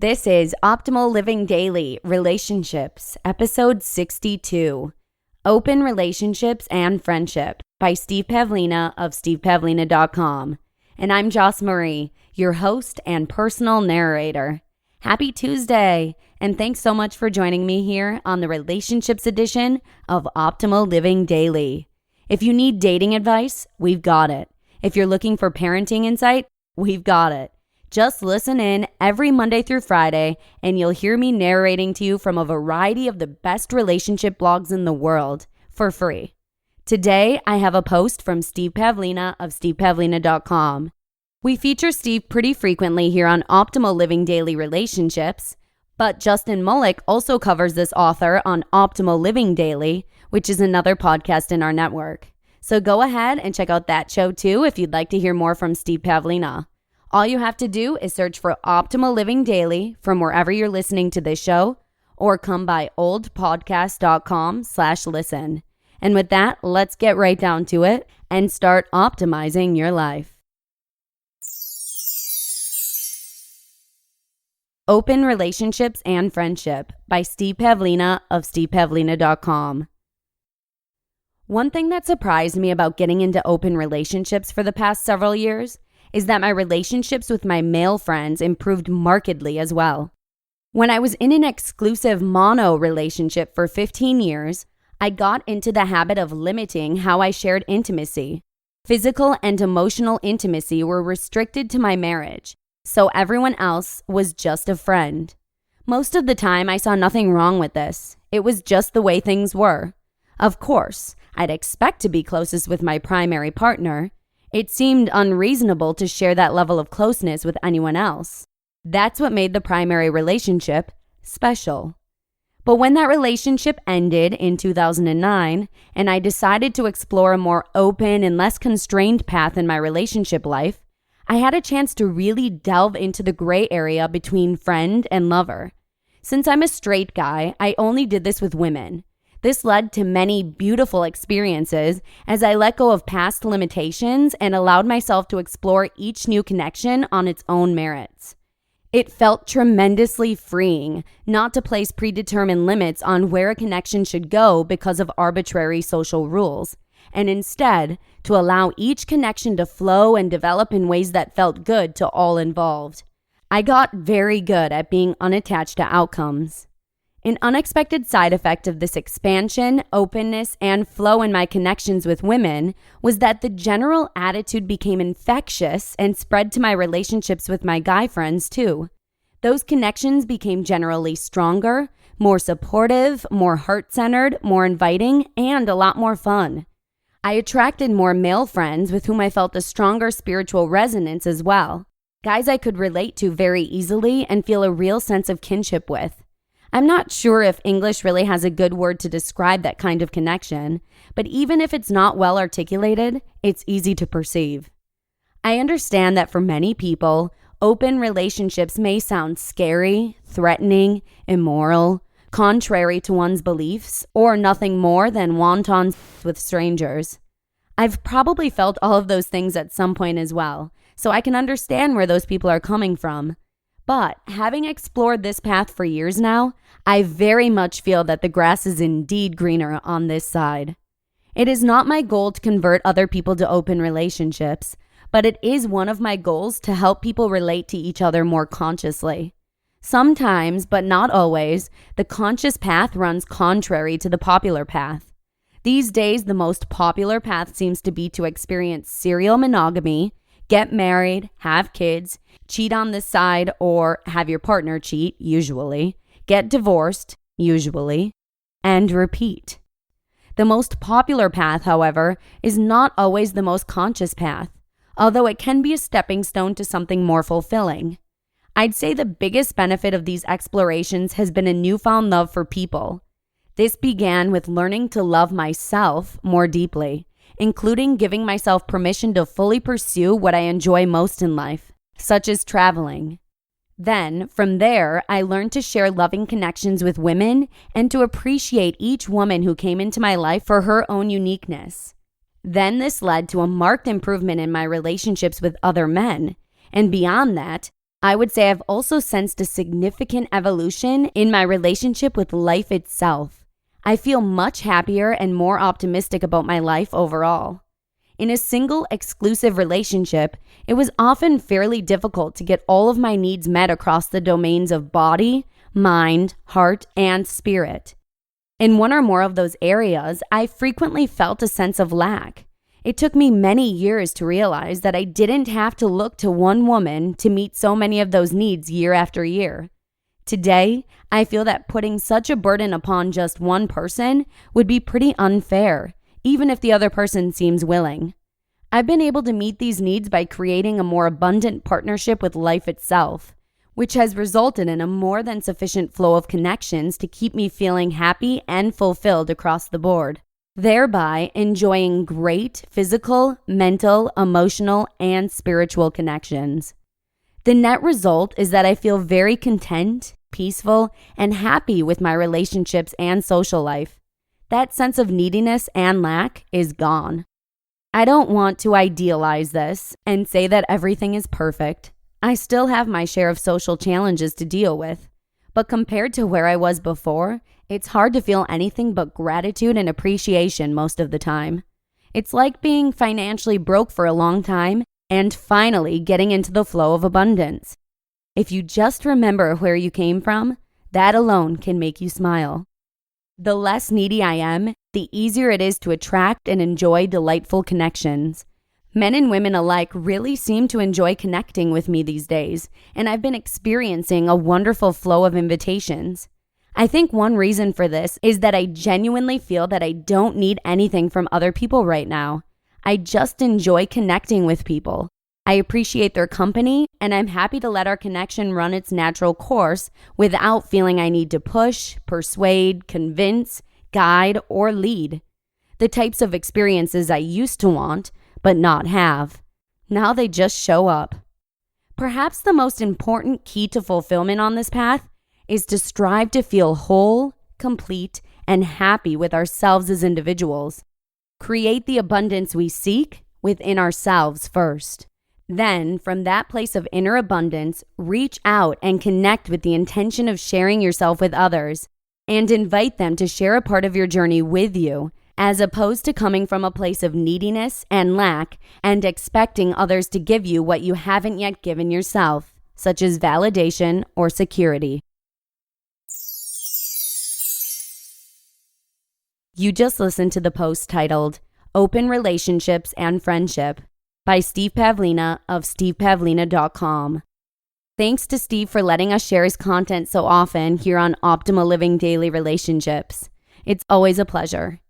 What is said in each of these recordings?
This is Optimal Living Daily Relationships, episode 62, Open Relationships and Friendship by Steve Pavlina of stevepavlina.com. And I'm Joss Marie, your host and personal narrator. Happy Tuesday, and thanks so much for joining me here on the Relationships edition of Optimal Living Daily. If you need dating advice, we've got it. If you're looking for parenting insight, we've got it. Just listen in every Monday through Friday, and you'll hear me narrating to you from a variety of the best relationship blogs in the world for free. Today, I have a post from Steve Pavlina of stevepavlina.com. We feature Steve pretty frequently here on Optimal Living Daily Relationships, but Justin Mullick also covers this author on Optimal Living Daily, which is another podcast in our network. So go ahead and check out that show too if you'd like to hear more from Steve Pavlina. All you have to do is search for Optimal Living Daily from wherever you're listening to this show, or come by oldpodcast.com/listen. And with that, let's get right down to it and start optimizing your life. Open Relationships and Friendship by Steve Pavlina of stevepavlina.com. One thing that surprised me about getting into open relationships for the past several years is that my relationships with my male friends improved markedly as well. When I was in an exclusive mono relationship for 15 years, I got into the habit of limiting how I shared intimacy. Physical and emotional intimacy were restricted to my marriage, so everyone else was just a friend. Most of the time, I saw nothing wrong with this. It was just the way things were. Of course, I'd expect to be closest with my primary partner. It seemed unreasonable to share that level of closeness with anyone else. That's what made the primary relationship special. But when that relationship ended in 2009, and I decided to explore a more open and less constrained path in my relationship life, I had a chance to really delve into the gray area between friend and lover. Since I'm a straight guy, I only did this with women. This led to many beautiful experiences as I let go of past limitations and allowed myself to explore each new connection on its own merits. It felt tremendously freeing not to place predetermined limits on where a connection should go because of arbitrary social rules, and instead to allow each connection to flow and develop in ways that felt good to all involved. I got very good at being unattached to outcomes. An unexpected side effect of this expansion, openness, and flow in my connections with women was that the general attitude became infectious and spread to my relationships with my guy friends too. Those connections became generally stronger, more supportive, more heart-centered, more inviting, and a lot more fun. I attracted more male friends with whom I felt a stronger spiritual resonance as well. Guys I could relate to very easily and feel a real sense of kinship with. I'm not sure if English really has a good word to describe that kind of connection, but even if it's not well articulated, it's easy to perceive. I understand that for many people, open relationships may sound scary, threatening, immoral, contrary to one's beliefs, or nothing more than wantons with strangers. I've probably felt all of those things at some point as well, so I can understand where those people are coming from. But having explored this path for years now, I very much feel that the grass is indeed greener on this side. It is not my goal to convert other people to open relationships, but it is one of my goals to help people relate to each other more consciously. Sometimes, but not always, the conscious path runs contrary to the popular path. These days, the most popular path seems to be to experience serial monogamy, get married, have kids, cheat on the side, or have your partner cheat, usually, get divorced, usually, and repeat. The most popular path, however, is not always the most conscious path, although it can be a stepping stone to something more fulfilling. I'd say the biggest benefit of these explorations has been a newfound love for people. This began with learning to love myself more deeply, including giving myself permission to fully pursue what I enjoy most in life, such as traveling. Then, from there, I learned to share loving connections with women and to appreciate each woman who came into my life for her own uniqueness. Then this led to a marked improvement in my relationships with other men, and beyond that, I would say I've also sensed a significant evolution in my relationship with life itself. I feel much happier and more optimistic about my life overall. In a single, exclusive relationship, it was often fairly difficult to get all of my needs met across the domains of body, mind, heart, and spirit. In one or more of those areas, I frequently felt a sense of lack. It took me many years to realize that I didn't have to look to one woman to meet so many of those needs year after year. Today, I feel that putting such a burden upon just one person would be pretty unfair, even if the other person seems willing. I've been able to meet these needs by creating a more abundant partnership with life itself, which has resulted in a more than sufficient flow of connections to keep me feeling happy and fulfilled across the board, thereby enjoying great physical, mental, emotional, and spiritual connections. The net result is that I feel very content, peaceful, and happy with my relationships and social life. That sense of neediness and lack is gone. I don't want to idealize this and say that everything is perfect. I still have my share of social challenges to deal with, but compared to where I was before, it's hard to feel anything but gratitude and appreciation most of the time. It's like being financially broke for a long time and finally getting into the flow of abundance. If you just remember where you came from, that alone can make you smile. The less needy I am, the easier it is to attract and enjoy delightful connections. Men and women alike really seem to enjoy connecting with me these days, and I've been experiencing a wonderful flow of invitations. I think one reason for this is that I genuinely feel that I don't need anything from other people right now. I just enjoy connecting with people. I appreciate their company, and I'm happy to let our connection run its natural course without feeling I need to push, persuade, convince, guide, or lead. The types of experiences I used to want, but not have. Now they just show up. Perhaps the most important key to fulfillment on this path is to strive to feel whole, complete, and happy with ourselves as individuals. Create the abundance we seek within ourselves first. Then, from that place of inner abundance, reach out and connect with the intention of sharing yourself with others and invite them to share a part of your journey with you, as opposed to coming from a place of neediness and lack and expecting others to give you what you haven't yet given yourself, such as validation or security. You just listened to the post titled Open Relationships and Friendship by Steve Pavlina of stevepavlina.com. Thanks to Steve for letting us share his content so often here on Optimal Living Daily Relationships. It's always a pleasure.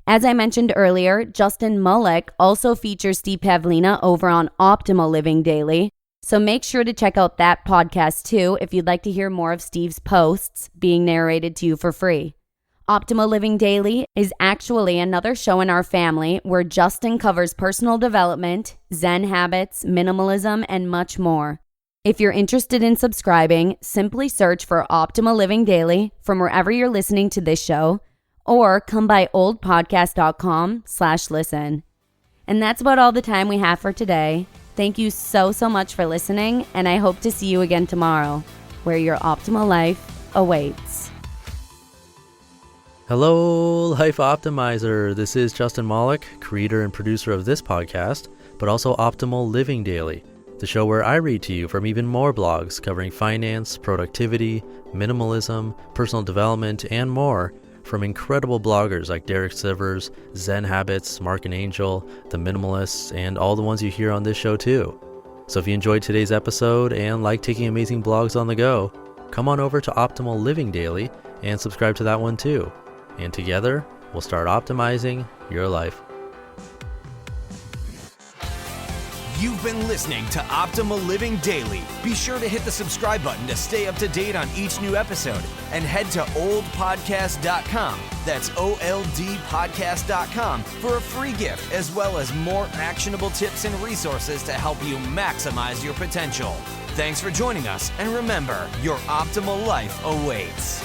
As I mentioned earlier, Justin Mullick also features Steve Pavlina over on Optimal Living Daily, so make sure to check out that podcast too if you'd like to hear more of Steve's posts being narrated to you for free. Optimal Living Daily is actually another show in our family where Justin covers personal development, Zen habits, minimalism, and much more. If you're interested in subscribing, simply search for Optimal Living Daily from wherever you're listening to this show, or come by oldpodcast.com/listen. And that's about all the time we have for today. Thank you so much for listening, and I hope to see you again tomorrow, where your optimal life awaits. Hello, Life Optimizer. This is Justin Mullick, creator and producer of this podcast, but also Optimal Living Daily, the show where I read to you from even more blogs covering finance, productivity, minimalism, personal development, and more from incredible bloggers like Derek Sivers, Zen Habits, Mark and Angel, The Minimalists, and all the ones you hear on this show too. So if you enjoyed today's episode and like taking amazing blogs on the go, come on over to Optimal Living Daily and subscribe to that one too. And together, we'll start optimizing your life. You've been listening to Optimal Living Daily. Be sure to hit the subscribe button to stay up to date on each new episode and head to oldpodcast.com. That's OLDpodcast.com for a free gift as well as more actionable tips and resources to help you maximize your potential. Thanks for joining us, and remember, your optimal life awaits.